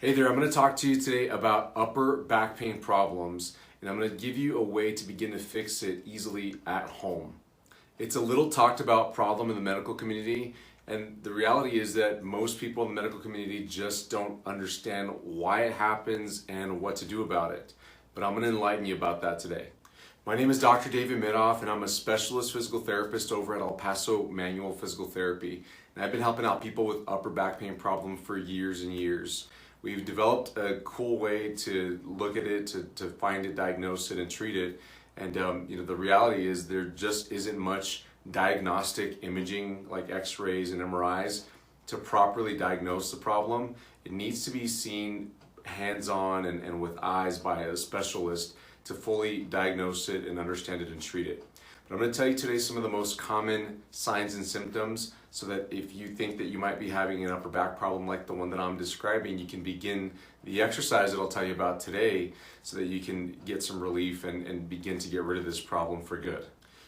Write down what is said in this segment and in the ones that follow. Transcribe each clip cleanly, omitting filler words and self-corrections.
Hey there, I'm going to talk to you today about upper back pain problems, and I'm going to give you a way to begin to fix it easily at home. It's a little talked about problem in the medical community, and the reality is that most people in the medical community just don't understand why it happens and what to do about it. But I'm going to enlighten you about that today. My name is Dr. David Midoff, and I'm a specialist physical therapist over at Paso Manual Physical Therapy. And I've been helping out people with upper back pain problems for years and years. We've developed a cool way to look at it, to find it, diagnose it, and treat it. And the reality is there just isn't much diagnostic imaging like X-rays and MRIs to properly diagnose the problem. It needs to be seen hands-on and with eyes by a specialist to fully diagnose it and understand it and treat it. But I'm going to tell you today some of the most common signs and symptoms so that if you think that you might be having an upper back problem like the one that I'm describing, you can begin the exercise that I'll tell you about today so that you can get some relief and begin to get rid of this problem for good.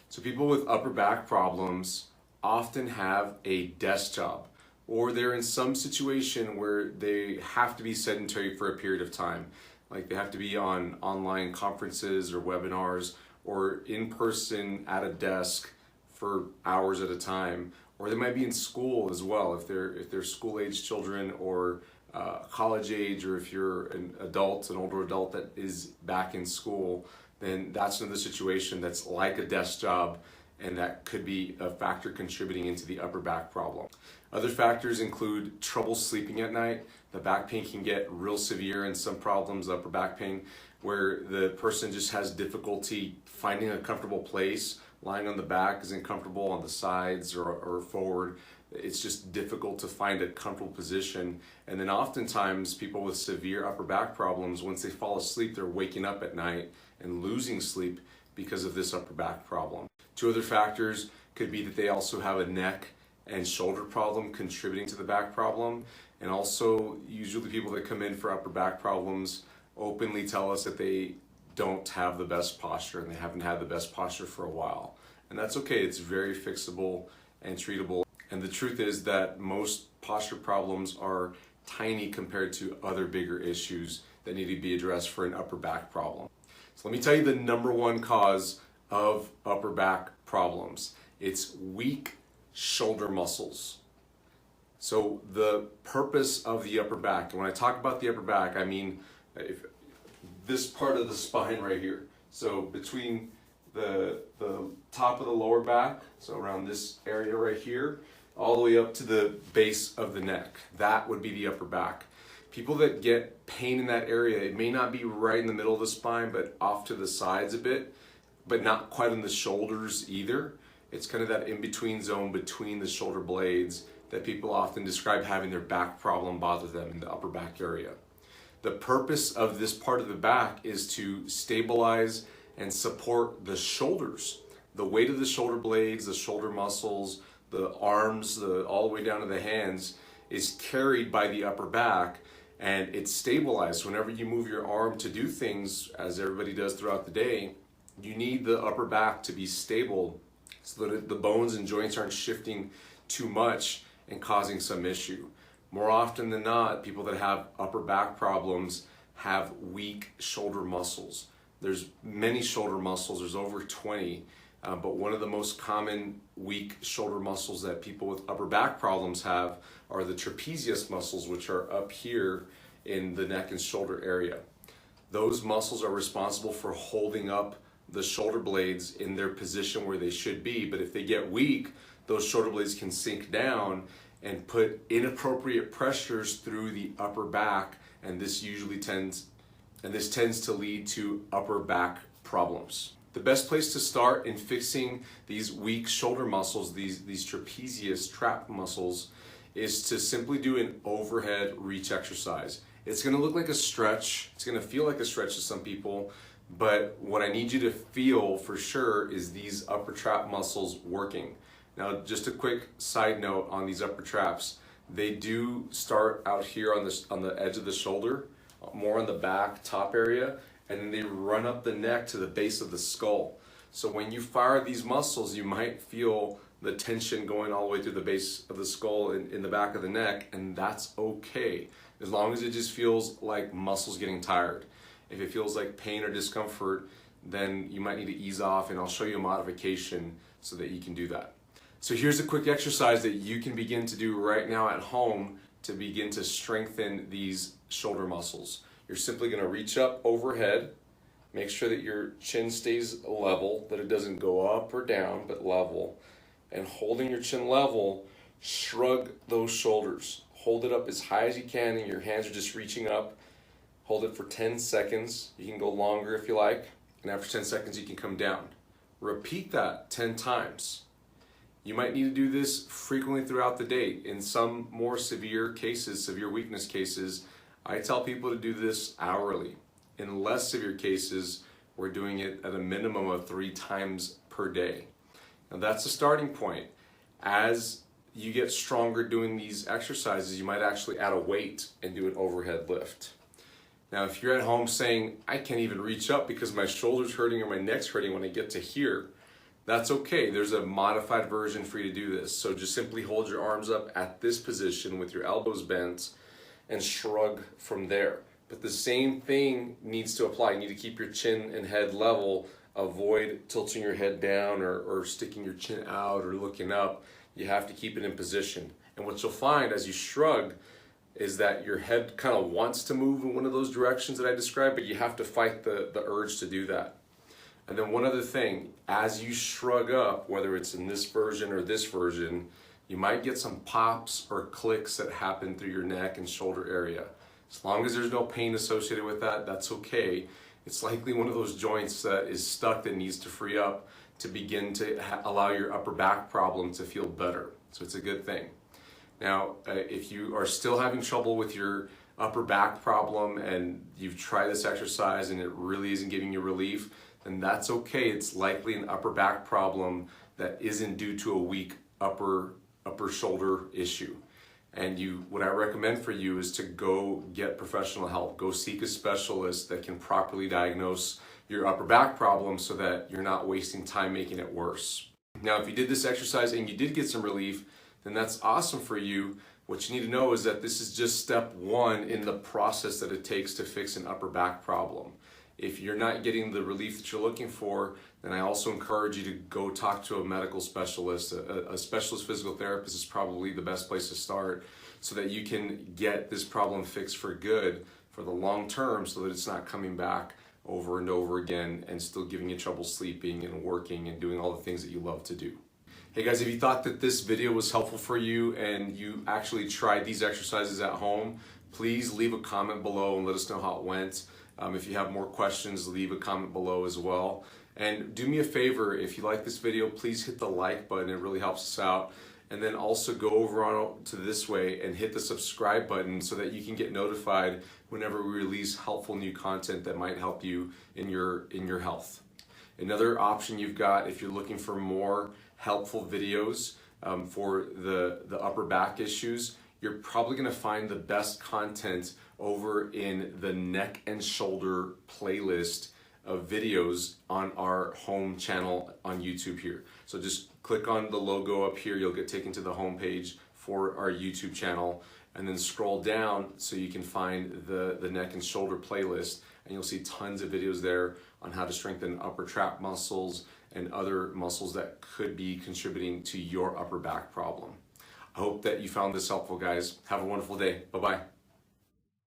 So people with upper back problems often have a desk job, or they're in some situation where they have to be sedentary for a period of time. Like they have to be on online conferences or webinars or in person at a desk for hours at a time, or they might be in school as well if they're school-age children or college age, or if you're an older adult that is back in school, then that's another situation that's like a desk job, and that could be a factor contributing into the upper back problem. Other factors include trouble sleeping at night. The back pain can get real severe in some problems, upper back pain, where the person just has difficulty finding a comfortable place. Lying on the back isn't comfortable, on the sides or forward. It's just difficult to find a comfortable position. And then oftentimes people with severe upper back problems, once they fall asleep, they're waking up at night and losing sleep because of this upper back problem. Two other factors could be that they also have a neck and shoulder problem contributing to the back problem. And also, usually people that come in for upper back problems openly tell us that they don't have the best posture and they haven't had the best posture for a while. And that's okay, it's very fixable and treatable. And the truth is that most posture problems are tiny compared to other bigger issues that need to be addressed for an upper back problem. So let me tell you the number one cause of upper back problems. It's weak shoulder muscles. So the purpose of the upper back, and when I talk about the upper back, I mean this part of the spine right here. So between the top of the lower back, so around this area right here, all the way up to the base of the neck. That would be the upper back. People that get pain in that area, it may not be right in the middle of the spine, but off to the sides a bit, but not quite in the shoulders either. It's kind of that in-between zone between the shoulder blades that people often describe having their back problem bother them in the upper back area. The purpose of this part of the back is to stabilize and support the shoulders. The weight of the shoulder blades, the shoulder muscles, the arms, all the way down to the hands is carried by the upper back, and it's stabilized. Whenever you move your arm to do things, as everybody does throughout the day, you need the upper back to be stable so that the bones and joints aren't shifting too much and causing some issue. More often than not, people that have upper back problems have weak shoulder muscles. There's many shoulder muscles, there's over 20, but one of the most common weak shoulder muscles that people with upper back problems have are the trapezius muscles, which are up here in the neck and shoulder area. Those muscles are responsible for holding up the shoulder blades in their position where they should be, but if they get weak, those shoulder blades can sink down and put inappropriate pressures through the upper back, and this tends to lead to upper back problems. The best place to start in fixing these weak shoulder muscles, these trapezius trap muscles, is to simply do an overhead reach exercise. It's going to look like a stretch, it's going to feel like a stretch to some people, but what I need you to feel for sure is these upper trap muscles working. Now, just a quick side note on these upper traps. They do start out here on the edge of the shoulder, more on the back top area, and then they run up the neck to the base of the skull. So when you fire these muscles, you might feel the tension going all the way through the base of the skull in the back of the neck, and that's okay. as long as it just feels like muscles getting tired. If it feels like pain or discomfort, then you might need to ease off, and I'll show you a modification so that you can do that. So here's a quick exercise that you can begin to do right now at home to begin to strengthen these shoulder muscles. You're simply going to reach up overhead, make sure that your chin stays level, that it doesn't go up or down, but level. And holding your chin level, shrug those shoulders. Hold it up as high as you can, and your hands are just reaching up. Hold it for 10 seconds. You can go longer if you like. And after 10 seconds, you can come down. Repeat that 10 times. You might need to do this frequently throughout the day. In some more severe cases, severe weakness cases, I tell people to do this hourly. In less severe cases, we're doing it at a minimum of 3 times per day. Now that's the starting point. As you get stronger doing these exercises, you might actually add a weight and do an overhead lift. Now, if you're at home saying, I can't even reach up because my shoulder's hurting or my neck's hurting when I get to here, that's okay. There's a modified version for you to do this. So just simply hold your arms up at this position with your elbows bent and shrug from there. But the same thing needs to apply. You need to keep your chin and head level. Avoid tilting your head down or sticking your chin out or looking up. You have to keep it in position. And what you'll find as you shrug is that your head kind of wants to move in one of those directions that I described, but you have to fight the urge to do that. And then one other thing, as you shrug up, whether it's in this version or this version, you might get some pops or clicks that happen through your neck and shoulder area. As long as there's no pain associated with that, that's okay. It's likely one of those joints that is stuck that needs to free up to begin to allow your upper back problem to feel better. So it's a good thing. Now, if you are still having trouble with your upper back problem and you've tried this exercise and it really isn't giving you relief, then that's okay. It's likely an upper back problem that isn't due to a weak upper shoulder issue. And what I recommend for you is to go get professional help. Go seek a specialist that can properly diagnose your upper back problem so that you're not wasting time making it worse. Now, if you did this exercise and you did get some relief, then that's awesome for you. What you need to know is that this is just step 1 in the process that it takes to fix an upper back problem. If you're not getting the relief that you're looking for, then I also encourage you to go talk to a medical specialist. A specialist physical therapist is probably the best place to start so that you can get this problem fixed for good for the long term so that it's not coming back over and over again and still giving you trouble sleeping and working and doing all the things that you love to do. Hey guys, if you thought that this video was helpful for you and you actually tried these exercises at home, please leave a comment below and let us know how it went. If you have more questions, leave a comment below as well. And do me a favor, if you like this video, please hit the like button. It really helps us out. And then also go over on to this way and hit the subscribe button so that you can get notified whenever we release helpful new content that might help you in your health. Another option you've got if you're looking for more helpful videos for the upper back issues, you're probably going to find the best content over in the neck and shoulder playlist of videos on our home channel on YouTube here. So just click on the logo up here, you'll get taken to the home page for our YouTube channel, and then scroll down so you can find the neck and shoulder playlist, and you'll see tons of videos there on how to strengthen upper trap muscles and other muscles that could be contributing to your upper back problem. I hope that you found this helpful, guys. Have a wonderful day. Bye-bye.